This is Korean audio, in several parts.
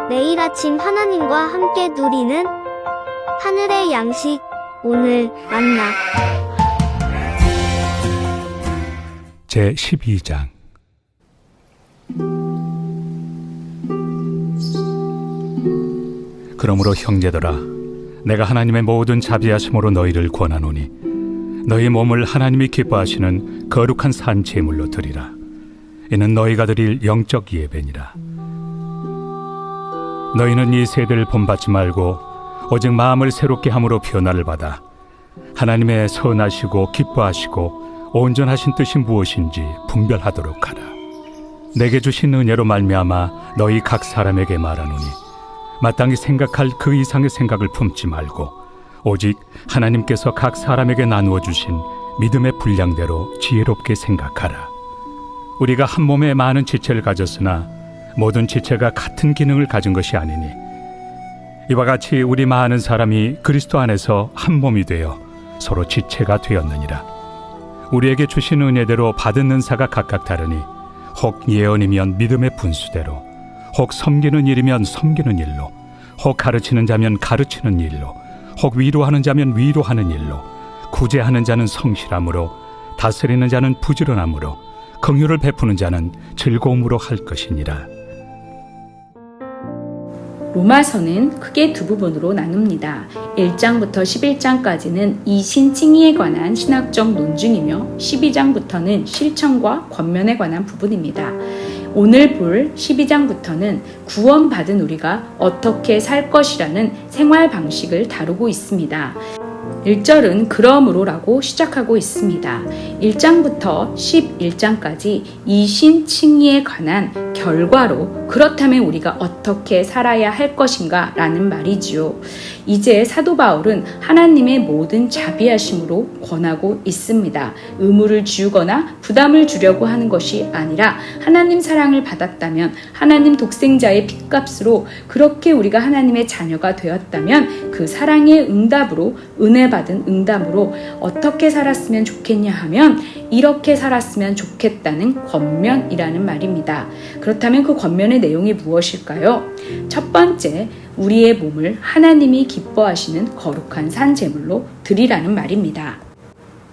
매일 아침 하나님과 함께 누리는 하늘의 양식, 오늘 만나. 제 12장. 그러므로 형제들아, 내가 하나님의 모든 자비하심으로 너희를 권하노니 너희 몸을 하나님이 기뻐하시는 거룩한 산 제물로 드리라. 이는 너희가 드릴 영적 예배니라. 너희는 이 세대를 본받지 말고 오직 마음을 새롭게 함으로 변화를 받아 하나님의 선하시고 기뻐하시고 온전하신 뜻이 무엇인지 분별하도록 하라. 내게 주신 은혜로 말미암아 너희 각 사람에게 말하노니 마땅히 생각할 그 이상의 생각을 품지 말고 오직 하나님께서 각 사람에게 나누어 주신 믿음의 분량대로 지혜롭게 생각하라. 우리가 한 몸에 많은 지체를 가졌으나 모든 지체가 같은 기능을 가진 것이 아니니 이와 같이 우리 많은 사람이 그리스도 안에서 한 몸이 되어 서로 지체가 되었느니라. 우리에게 주신 은혜대로 받은 은사가 각각 다르니 혹 예언이면 믿음의 분수대로, 혹 섬기는 일이면 섬기는 일로, 혹 가르치는 자면 가르치는 일로, 혹 위로하는 자면 위로하는 일로, 구제하는 자는 성실함으로, 다스리는 자는 부지런함으로, 긍휼을 베푸는 자는 즐거움으로 할 것이니라. 로마서는 크게 두 부분으로 나눕니다. 1장부터 11장까지는 이신칭의에 관한 신학적 논증이며 12장부터는 실천과 권면에 관한 부분입니다. 오늘 볼 12장부터는 구원받은 우리가 어떻게 살 것이라는 생활 방식을 다루고 있습니다. 1절은 그러므로라고 시작하고 있습니다. 1장부터 11장까지 이신칭의에 관한 결과로 그렇다면 우리가 어떻게 살아야 할 것인가 라는 말이지요. 이제 사도 바울은 하나님의 모든 자비하심으로 권하고 있습니다. 의무를 지우거나 부담을 주려고 하는 것이 아니라 하나님 사랑을 받았다면 하나님 독생자의 핏값으로 그렇게 우리가 하나님의 자녀가 되었다면 그 사랑의 응답으로 은혜 받은 응답으로 어떻게 살았으면 좋겠냐 하면 이렇게 살았으면 좋겠다는 권면이라는 말입니다. 그렇다면 그 권면의 내용이 무엇일까요? 첫 번째, 우리의 몸을 하나님이 기뻐하시는 거룩한 산 제물로 드리라는 말입니다.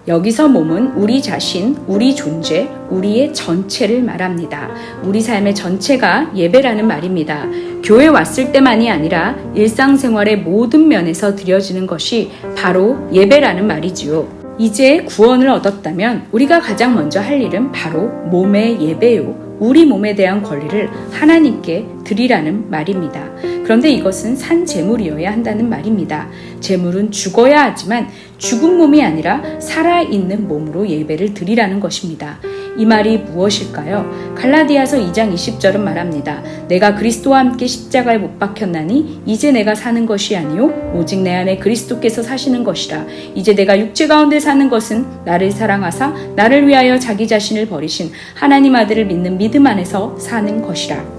여기서 몸은 우리 자신, 우리 존재, 우리의 전체를 말합니다. 우리 삶의 전체가 예배라는 말입니다. 교회 왔을 때만이 아니라 일상생활의 모든 면에서 드려지는 것이 바로 예배라는 말이지요. 이제 구원을 얻었다면 우리가 가장 먼저 할 일은 바로 몸의 예배요. 우리 몸에 대한 권리를 하나님께 드리라는 말입니다. 그런데 이것은 산 제물이어야 한다는 말입니다. 제물은 죽어야 하지만 죽은 몸이 아니라 살아있는 몸으로 예배를 드리라는 것입니다. 이 말이 무엇일까요? 갈라디아서 2장 20절은 말합니다. 내가 그리스도와 함께 십자가에 못 박혔나니 이제 내가 사는 것이 아니요 오직 내 안에 그리스도께서 사시는 것이라. 이제 내가 육체 가운데 사는 것은 나를 사랑하사 나를 위하여 자기 자신을 버리신 하나님 아들을 믿는 믿음 안에서 사는 것이라.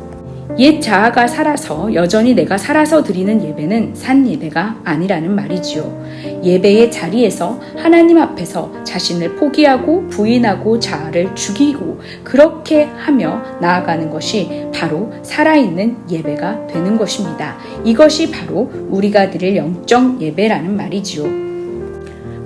옛 자아가 살아서 여전히 내가 살아서 드리는 예배는 산 예배가 아니라는 말이지요. 예배의 자리에서 하나님 앞에서 자신을 포기하고 부인하고 자아를 죽이고 그렇게 하며 나아가는 것이 바로 살아있는 예배가 되는 것입니다. 이것이 바로 우리가 드릴 영적 예배라는 말이지요.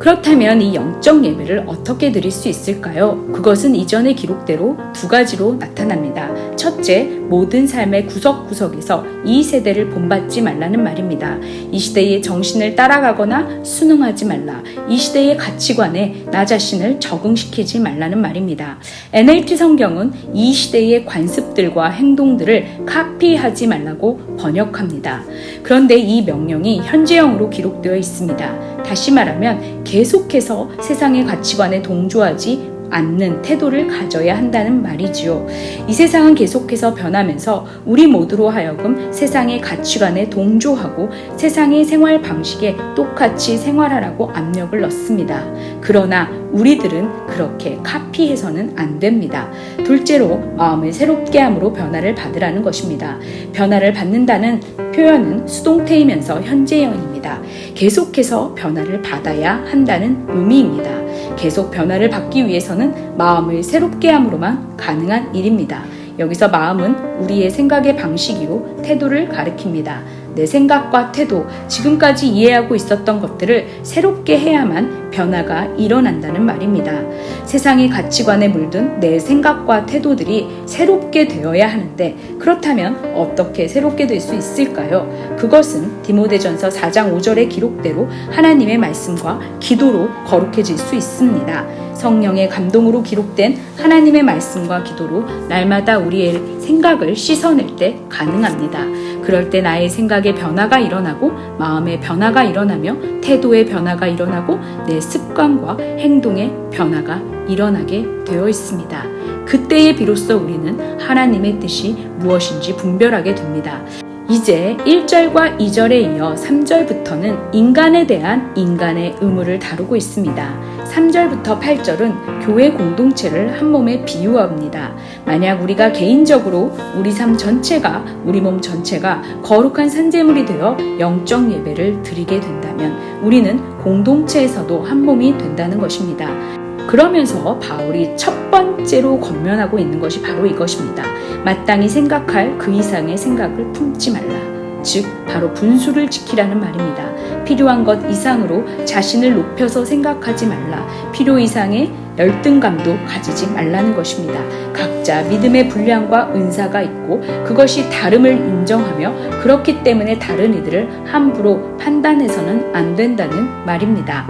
그렇다면 이 영적 예배를 어떻게 드릴 수 있을까요? 그것은 이전의 기록대로 두 가지로 나타납니다. 첫째, 모든 삶의 구석구석에서 이 세대를 본받지 말라는 말입니다. 이 시대의 정신을 따라가거나 순응하지 말라. 이 시대의 가치관에 나 자신을 적응시키지 말라는 말입니다. NLT 성경은 이 시대의 관습들과 행동들을 카피하지 말라고 번역합니다. 그런데 이 명령이 현재형으로 기록되어 있습니다. 다시 말하면 계속해서 세상의 가치관에 동조하지 않는 태도를 가져야 한다는 말이지요. 이 세상은 계속해서 변하면서 우리 모두로 하여금 세상의 가치관에 동조하고 세상의 생활 방식에 똑같이 생활하라고 압력을 넣습니다. 그러나 우리들은 그렇게 카피해서는 안 됩니다. 둘째로 마음을 새롭게 함으로 변화를 받으라는 것입니다. 변화를 받는다는 표현은 수동태이면서 현재형입니다. 계속해서 변화를 받아야 한다는 의미입니다. 계속 변화를 받기 위해서는 마음을 새롭게 함으로만 가능한 일입니다. 여기서 마음은 우리의 생각의 방식이요 태도를 가리킵니다. 내 생각과 태도, 지금까지 이해하고 있었던 것들을 새롭게 해야만 변화가 일어난다는 말입니다. 세상의 가치관에 물든 내 생각과 태도들이 새롭게 되어야 하는데 그렇다면 어떻게 새롭게 될 수 있을까요? 그것은 디모데전서 4장 5절의 기록대로 하나님의 말씀과 기도로 거룩해질 수 있습니다. 성령의 감동으로 기록된 하나님의 말씀과 기도로 날마다 우리의 생각을 씻어낼 때 가능합니다. 그럴 때 나의 생각의 변화가 일어나고 마음의 변화가 일어나며 태도의 변화가 일어나고 내 습관과 행동의 변화가 일어나게 되어 있습니다. 그때에 비로소 우리는 하나님의 뜻이 무엇인지 분별하게 됩니다. 이제 1절과 2절에 이어 3절부터는 인간에 대한 인간의 의무를 다루고 있습니다. 3절부터 8절은 교회 공동체를 한 몸에 비유합니다. 만약 우리가 개인적으로 우리 삶 전체가, 우리 몸 전체가 거룩한 산제물이 되어 영적 예배를 드리게 된다면 우리는 공동체에서도 한 몸이 된다는 것입니다. 그러면서 바울이 첫 번째로 권면하고 있는 것이 바로 이것입니다. 마땅히 생각할 그 이상의 생각을 품지 말라. 즉 바로 분수를 지키라는 말입니다. 필요한 것 이상으로 자신을 높여서 생각하지 말라. 필요 이상의 열등감도 가지지 말라는 것입니다. 각자 믿음의 분량과 은사가 있고 그것이 다름을 인정하며 그렇기 때문에 다른 이들을 함부로 판단해서는 안 된다는 말입니다.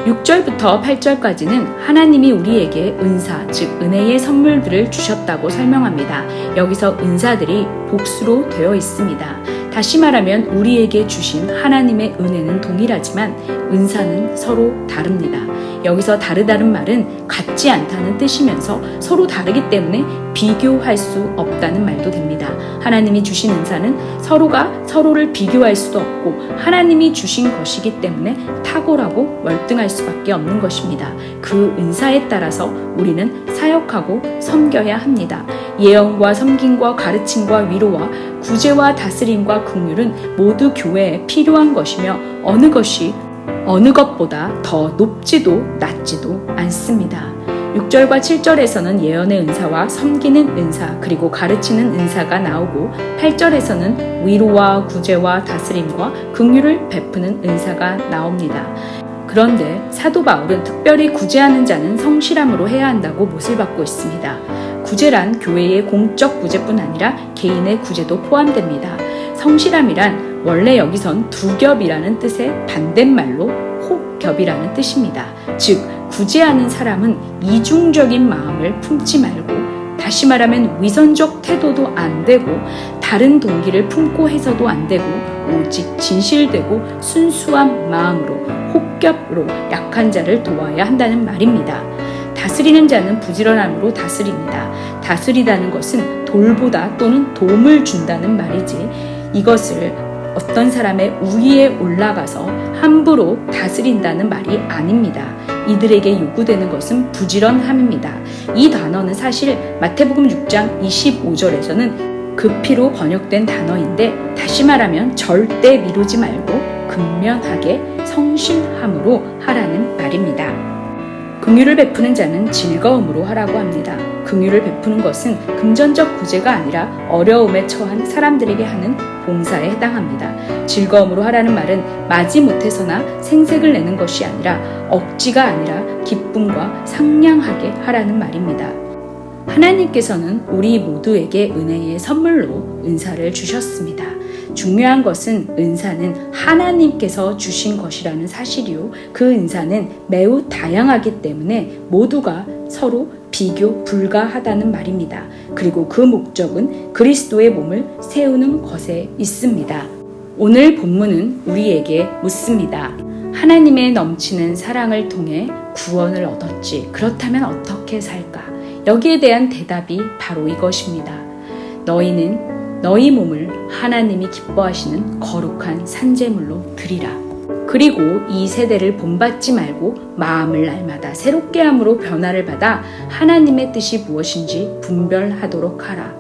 6절부터 8절까지는 하나님이 우리에게 은사, 즉 은혜의 선물들을 주셨다고 설명합니다. 여기서 은사들이 복수로 되어 있습니다. 다시 말하면 우리에게 주신 하나님의 은혜는 동일하지만 은사는 서로 다릅니다. 여기서 다르다는 말은 같지 않다는 뜻이면서 서로 다르기 때문에 비교할 수 없다는 말도 됩니다. 하나님이 주신 은사는 서로가 서로를 비교할 수도 없고 하나님이 주신 것이기 때문에 탁월하고 월등할 수밖에 없는 것입니다. 그 은사에 따라서 우리는 사역하고 섬겨야 합니다. 예언과 섬김과 가르침과 위로와 구제와 다스림과 긍휼은 모두 교회에 필요한 것이며 어느 것보다 더 높지도 낮지도 않습니다. 6절과 7절에서는 예언의 은사와 섬기는 은사 그리고 가르치는 은사가 나오고 8절에서는 위로와 구제와 다스림과 긍휼을 베푸는 은사가 나옵니다. 그런데 사도 바울은 특별히 구제하는 자는 성실함으로 해야 한다고 못을 받고 있습니다. 구제란 교회의 공적 구제뿐 아니라 개인의 구제도 포함됩니다. 성실함이란 원래 여기선 두겹이라는 뜻의 반대말로 혹겹이라는 뜻입니다. 즉 구제하는 사람은 이중적인 마음을 품지 말고 다시 말하면 위선적 태도도 안 되고 다른 동기를 품고 해서도 안 되고 오직 진실되고 순수한 마음으로 혹겹으로 약한 자를 도와야 한다는 말입니다. 다스리는 자는 부지런함으로 다스립니다. 다스리다는 것은 돌보다 또는 도움을 준다는 말이지 이것을 어떤 사람의 우위에 올라가서 함부로 다스린다는 말이 아닙니다. 이들에게 요구되는 것은 부지런함입니다. 이 단어는 사실 마태복음 6장 25절에서는 급히로 번역된 단어인데 다시 말하면 절대 미루지 말고 근면하게 성실함으로 하라는 말입니다. 긍휼을 베푸는 자는 즐거움으로 하라고 합니다. 긍휼을 베푸는 것은 금전적 구제가 아니라 어려움에 처한 사람들에게 하는 봉사에 해당합니다. 즐거움으로 하라는 말은 마지못해서나 생색을 내는 것이 아니라 억지가 아니라 기쁨과 상냥하게 하라는 말입니다. 하나님께서는 우리 모두에게 은혜의 선물로 은사를 주셨습니다. 중요한 것은 은사는 하나님께서 주신 것이라는 사실이요. 그 은사는 매우 다양하기 때문에 모두가 서로 비교 불가하다는 말입니다. 그리고 그 목적은 그리스도의 몸을 세우는 것에 있습니다. 오늘 본문은 우리에게 묻습니다. 하나님의 넘치는 사랑을 통해 구원을 얻었지. 그렇다면 어떻게 살까? 여기에 대한 대답이 바로 이것입니다. 너희는 너희 몸을 하나님이 기뻐하시는 거룩한 산제물로 드리라. 그리고 이 세대를 본받지 말고 마음을 날마다 새롭게 함으로 변화를 받아 하나님의 뜻이 무엇인지 분별하도록 하라.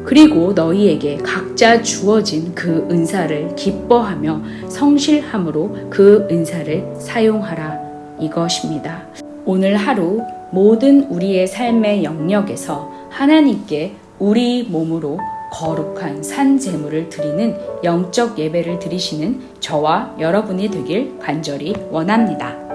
그리고 너희에게 각자 주어진 그 은사를 기뻐하며 성실함으로 그 은사를 사용하라. 이것입니다. 오늘 하루 모든 우리의 삶의 영역에서 하나님께 우리 몸으로 거룩한 산 제물을 드리는 영적 예배를 드리시는 저와 여러분이 되길 간절히 원합니다.